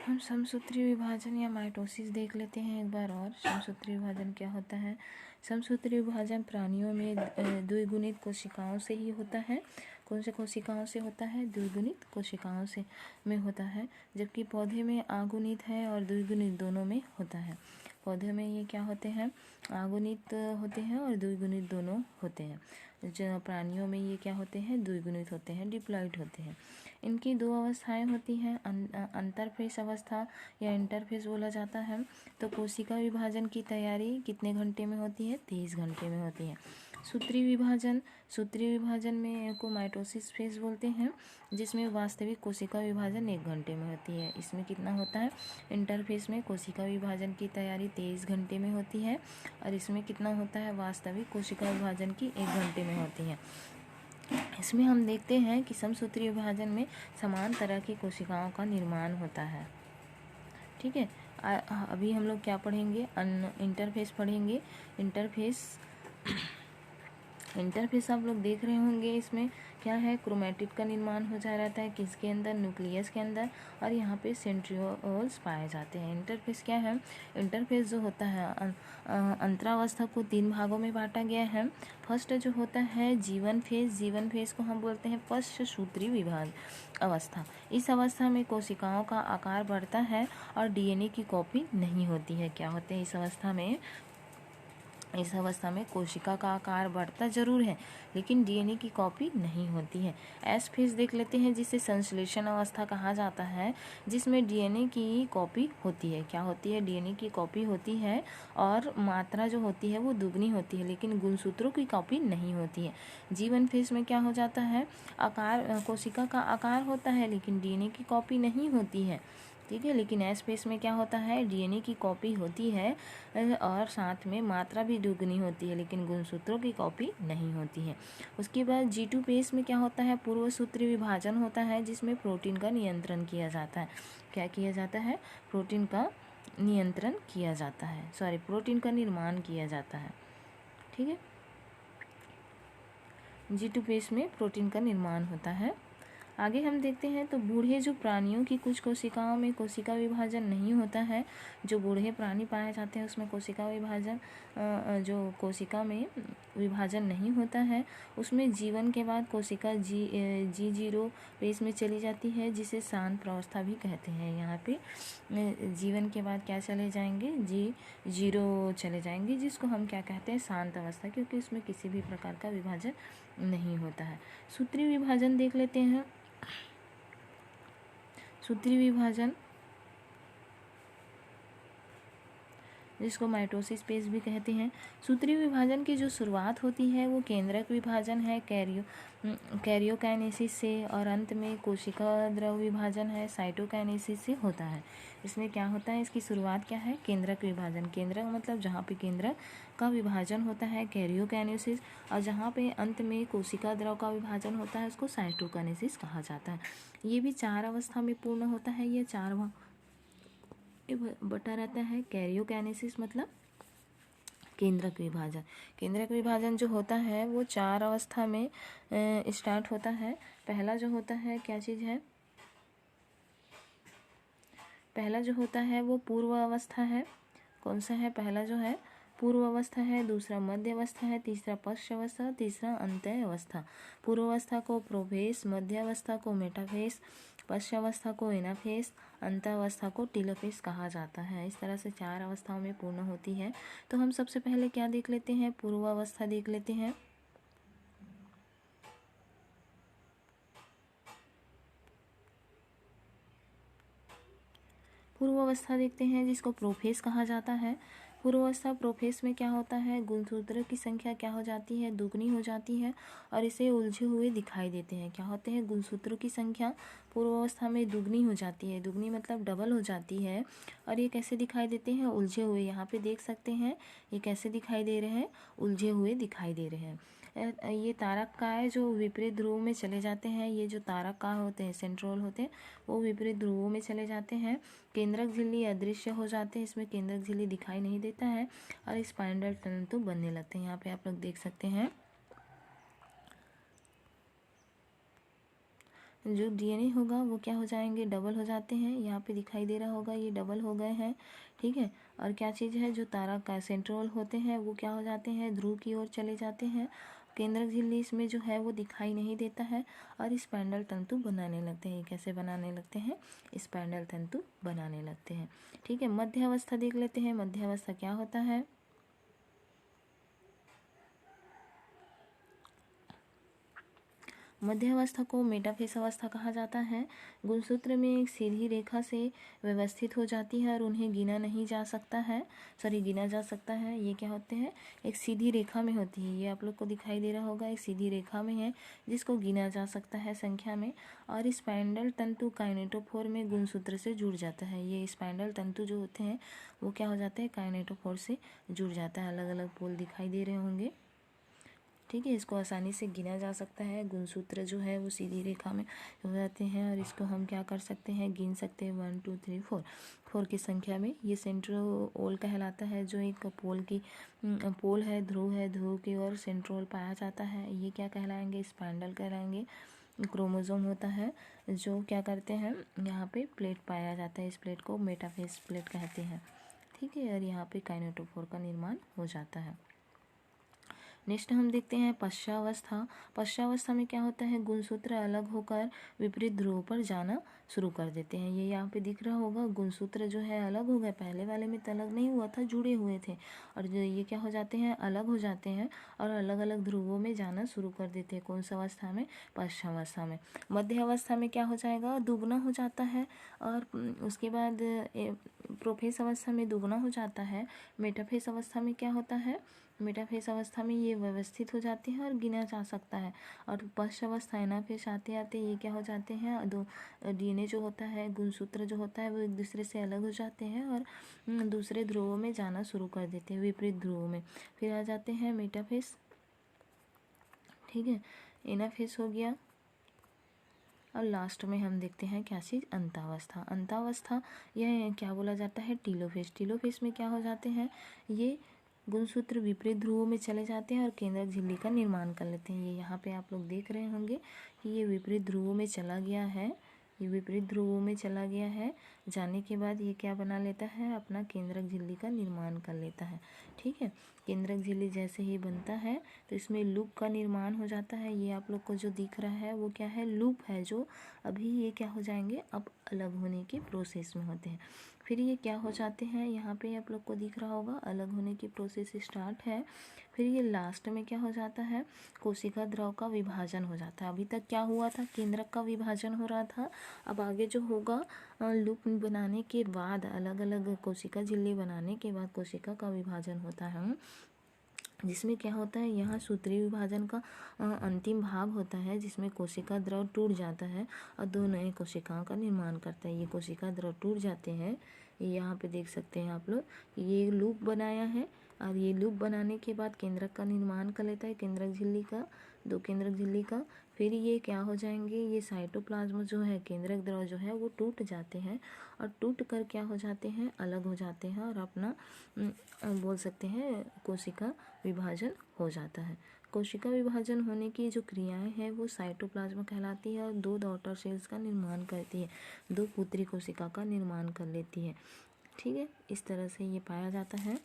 हम समसूत्री विभाजन या माइटोसिस देख लेते हैं एक बार और। समसूत्री विभाजन क्या होता है? समसूत्री विभाजन प्राणियों में द्विगुणित कोशिकाओं से ही होता है। कौन से कोशिकाओं से होता है? द्विगुणित कोशिकाओं से में होता है, जबकि पौधे में आगुणित है और द्विगुणित दोनों में होता है। पौधे में ये क्या होते हैं? आगुणित होते हैं और द्विगुणित दोनों होते हैं। जो प्राणियों में ये क्या होते हैं? द्विगुणित होते हैं, डिप्लॉइड होते हैं। इनकी दो अवस्थाएं होती हैं, अंतरफेज अवस्था या इंटरफेज बोला जाता है। तो कोशिका विभाजन की तैयारी कितने घंटे में होती है? 30 घंटे में होती है। सूत्री विभाजन में को माइटोसिस फेज बोलते हैं, जिसमें वास्तविक कोशिका विभाजन 1 घंटे में होती है। इसमें कितना होता है? इंटरफेज में कोशिका विभाजन की तैयारी 23 घंटे में होती है, और इसमें कितना होता है? वास्तविक कोशिका विभाजन की 1 घंटे में होती है। इसमें हम देखते हैं कि समसूत्री विभाजन में समान तरह की कोशिकाओं का निर्माण होता है। ठीक है, अभी हम लोग क्या पढ़ेंगे? इंटरफेस पढ़ेंगे। इंटरफेस आप लोग देख रहे होंगे, इसमें क्या है? क्रोमेटिड का निर्माण हो जा रहता है, किसके अंदर? न्यूक्लियस के अंदर, और यहाँ पे सेंट्रियोल्स पाए जाते हैं। इंटरफेस क्या है? इंटरफेस जो होता है, अंतरावस्था को 3 भागों में बांटा गया है। फर्स्ट जो होता है जीवन फेज को हम बोलते हैं फर्स्ट सूत्री विभाजन अवस्था। इस अवस्था में कोशिकाओं का आकार बढ़ता है और डीएनए की कॉपी नहीं होती है। क्या होते हैं इस अवस्था में? इस अवस्था में कोशिका का आकार बढ़ता जरूर है, लेकिन डीएनए की कॉपी नहीं होती है। एस फेज देख लेते हैं, जिसे संश्लेषण अवस्था कहा जाता है, जिसमें डीएनए की कॉपी होती है। क्या होती है? डीएनए की कॉपी होती है, और मात्रा जो होती है वो दुगनी होती है, लेकिन गुणसूत्रों की कॉपी नहीं होती है। जीवन फेज में क्या हो जाता है? कोशिका का आकार होता है, लेकिन डीएनए की कॉपी नहीं होती है। ठीक है, लेकिन एस फेज में क्या होता है? डीएनए की कॉपी होती है, और साथ में मात्रा भी दुगनी होती है, लेकिन गुणसूत्रों की कॉपी नहीं होती है। उसके बाद G2 फेज में क्या होता है? पूर्व सूत्री विभाजन होता है, जिसमें प्रोटीन का नियंत्रण किया जाता है। क्या किया जाता है? प्रोटीन का नियंत्रण किया जाता है, प्रोटीन का निर्माण किया जाता है। ठीक है, G2 फेज में प्रोटीन का निर्माण होता है। आगे हम देखते हैं तो बूढ़े जो प्राणियों की कुछ कोशिकाओं में कोशिका विभाजन नहीं होता है। जो बूढ़े प्राणी पाए जाते हैं उसमें कोशिका विभाजन जो कोशिका में विभाजन नहीं होता है, उसमें जीवन के बाद कोशिका G0 फेज में चली जाती है, जिसे शांत प्रावस्था भी कहते हैं। यहाँ पे जीवन के बाद क्या चले जाएंगे? G0 चले जाएंगे, जिसको हम क्या कहते हैं? शांत अवस्था, क्योंकि उसमें किसी भी प्रकार का विभाजन नहीं होता है। सूत्री विभाजन देख लेते हैं। सूत्री विभाजन, जिसको माइटोसिस फेज भी कहते हैं। सूत्री विभाजन की जो शुरुआत होती है वो केंद्रक विभाजन है, कैरियोकाइनेसिस से, और अंत में कोशिका द्रव विभाजन है, साइटोकाइनेसिस से होता है। इसमें क्या होता है? इसकी शुरुआत क्या है? केंद्रक विभाजन। केंद्रक मतलब जहाँ पे केंद्रक का विभाजन होता है, कैरियोकाइनेसिस, और जहाँ पे अंत में कोशिका द्रव का विभाजन होता है, उसको साइटोकाइनेसिस कहा जाता है। ये भी 4 अवस्था में पूर्ण होता है। ये 4 बटा रहता है। कैरियोकाइनेसिस मतलब केंद्रक विभाजन। केंद्रक विभाजन जो होता है वो 4 अवस्था में स्टार्ट होता है। पहला जो होता है क्या चीज़ है? पहला जो होता है वो पूर्व अवस्था है। कौन सा है? पहला जो है पूर्व अवस्था है, दूसरा मध्य अवस्था है, तीसरा पश्च अवस्था, तीसरा अंत्य अवस्था। पूर्व अवस्था को प्रोफेस, मध्य अवस्था को मेटाफेस, पश्च अवस्था को एनाफेस, अंत्य अवस्था को टेलोफेस कहा जाता है। इस तरह से 4 अवस्थाओं में पूर्ण होती है। तो हम सबसे पहले क्या देख लेते हैं? पूर्व अवस्था देख लेते हैं। पूर्व अवस्था देखते हैं, जिसको प्रोफेस कहा जाता है। पूर्वावस्था प्रोफेस में क्या होता है? गुणसूत्रों की संख्या क्या हो जाती है? दुगनी हो जाती है, और इसे उलझे हुए दिखाई देते हैं। क्या होते हैं? गुणसूत्रों की संख्या पूर्वावस्था में दुगनी हो जाती है। दुगनी मतलब डबल हो जाती है, और ये कैसे दिखाई देते हैं? उलझे हुए। यहाँ पे देख सकते हैं ये कैसे दिखाई दे रहे हैं? उलझे हुए दिखाई दे रहे हैं। ये तारक काय जो विपरीत ध्रुव में चले जाते हैं, ये जो तारक काय होते हैं, सेंट्रोल होते हैं, वो विपरीत ध्रुवों में चले जाते हैं। केंद्रक झिल्ली अदृश्य हो जाते हैं, इसमें केंद्रक झिल्ली दिखाई नहीं देता है, और स्पाइंडल तंतु बनने लगते हैं। यहाँ पे आप लोग देख सकते हैं जो डीएनए होगा वो क्या हो जाएंगे, डबल हो जाते हैं। यहाँ पे दिखाई दे रहा होगा ये डबल हो गए हैं, ठीक है। और क्या चीज़ है, जो तारा का सेंट्रोल होते हैं वो क्या हो जाते हैं, ध्रुव की ओर चले जाते हैं। केंद्रक झिल्ली इसमें जो है वो दिखाई नहीं देता है और स्पाइंडल तंतु बनाने लगते हैं। कैसे बनाने लगते हैं, स्पाइंडल तंतु बनाने लगते हैं, ठीक है। मध्य अवस्था देख लेते हैं। मध्य अवस्था क्या होता है, मध्य अवस्था को मेटाफेस अवस्था कहा जाता है। गुणसूत्र में एक सीधी रेखा से व्यवस्थित हो जाती है और उन्हें गिना नहीं जा सकता है, गिना जा सकता है। ये क्या होते हैं, एक सीधी रेखा में होती है। ये आप लोग को दिखाई दे रहा होगा, एक सीधी रेखा में है जिसको गिना जा सकता है संख्या में। और स्पाइंडल तंतु काइनेटोफोर में गुणसूत्र से जुड़ जाता है। ये स्पाइंडल तंतु जो होते हैं वो क्या हो जाते हैं, काइनेटोफोर से जुड़ जाता है। अलग अलग पोल दिखाई दे रहे होंगे, ठीक है। इसको आसानी से गिना जा सकता है। गुणसूत्र जो है वो सीधी रेखा में हो जाते हैं और इसको हम क्या कर सकते हैं, गिन सकते हैं 1 2 3 4 4 की संख्या में। ये सेंट्रोल कहलाता है, जो एक पोल है, ध्रुव की ओर सेंट्रोल पाया जाता है। ये क्या कहलाएंगे, स्पाइंडल कहलाएंगे। क्रोमोसोम होता है जो क्या करते हैं, यहाँ पे प्लेट पाया जाता है। इस प्लेट को मेटाफेस प्लेट कहते हैं, ठीक है। और यहाँ पे काइनेटोफोर का निर्माण हो जाता है। नेक्स्ट हम देखते हैं पश्चावस्था। पश्चावस्था में क्या होता है, गुणसूत्र अलग होकर विपरीत ध्रुव पर जाना शुरू कर देते हैं। ये यहाँ पे दिख रहा होगा, गुणसूत्र जो है अलग हो गए। पहले वाले में तो अलग नहीं हुआ था, जुड़े हुए थे। और जो ये क्या हो जाते हैं, अलग हो जाते हैं और अलग अलग ध्रुवों में जाना शुरू कर देते हैं। कौन सा अवस्था में, पश्चावस्था में। मध्य अवस्था में क्या हो जाएगा, दुगना हो जाता है। और उसके बाद प्रोफेस अवस्था में दुगना हो जाता है। मेटाफेस अवस्था में क्या होता है, मेटाफेस अवस्था में ये व्यवस्थित हो जाते हैं और गिना जा सकता है। और पश्च अवस्था एनाफेस आते आते ये क्या हो जाते हैं, दो डीएनए जो होता है, गुणसूत्र जो होता है वो एक दूसरे से अलग हो जाते हैं और दूसरे ध्रुवों में जाना शुरू कर देते हैं, विपरीत ध्रुवों में। फिर आ जाते हैं मेटाफेस, ठीक है। एनाफेस हो गया और लास्ट में हम देखते हैं क्या चीज़, अंतावस्था। अंतावस्था यह क्या बोला जाता है, टीलोफेस। टीलोफेस में क्या हो जाते हैं, ये गुणसूत्र विपरीत ध्रुवों में चले जाते हैं और केंद्रक झिल्ली का निर्माण कर लेते हैं। ये यहाँ पे आप लोग देख रहे होंगे कि ये विपरीत ध्रुवों में चला गया है। ये विपरीत ध्रुवों में चला गया है, जाने के बाद ये क्या बना लेता है, अपना केंद्रक झिल्ली का निर्माण कर लेता है, ठीक है। केंद्रक झिल्ली जैसे ही बनता है तो इसमें लूप का निर्माण हो जाता है। ये आप लोग को जो दिख रहा है वो क्या है, लूप है, जो अभी ये क्या हो जाएंगे, अब अलग होने के प्रोसेस में होते हैं। फिर ये क्या हो जाते हैं, यहाँ पे आप लोग को दिख रहा होगा अलग होने की प्रोसेस स्टार्ट है। फिर ये लास्ट में क्या हो जाता है, कोशिका द्रव का विभाजन हो जाता है। अभी तक क्या हुआ था, केंद्रक का विभाजन हो रहा था। अब आगे जो होगा, लूप बनाने के बाद, अलग अलग कोशिका झिल्ली बनाने के बाद कोशिका का विभाजन होता है, जिसमें क्या होता है, यहाँ सूत्रीय विभाजन का अंतिम भाग होता है, जिसमें कोशिका द्रव टूट जाता है और दो नए कोशिकाओं का निर्माण करता है। ये कोशिका द्रव टूट जाते हैं, यहाँ पे देख सकते हैं आप लोग, ये लूप बनाया है। और ये लूप बनाने के बाद केंद्रक का निर्माण कर लेता है, केंद्रक झिल्ली का, दो केंद्रक झिल्ली का। फिर ये क्या हो जाएंगे, ये साइटोप्लाज्म जो है, केंद्रक द्रव जो है वो टूट जाते हैं और टूट कर क्या हो जाते हैं, अलग हो जाते हैं और अपना बोल सकते हैं कोशिका विभाजन हो जाता है। कोशिका विभाजन होने की जो क्रियाएं हैं वो साइटोप्लाज्म कहलाती है और दो डॉटर सेल्स का निर्माण करती है, दो पुत्री कोशिका का निर्माण कर लेती है, ठीक है। इस तरह से ये पाया जाता है।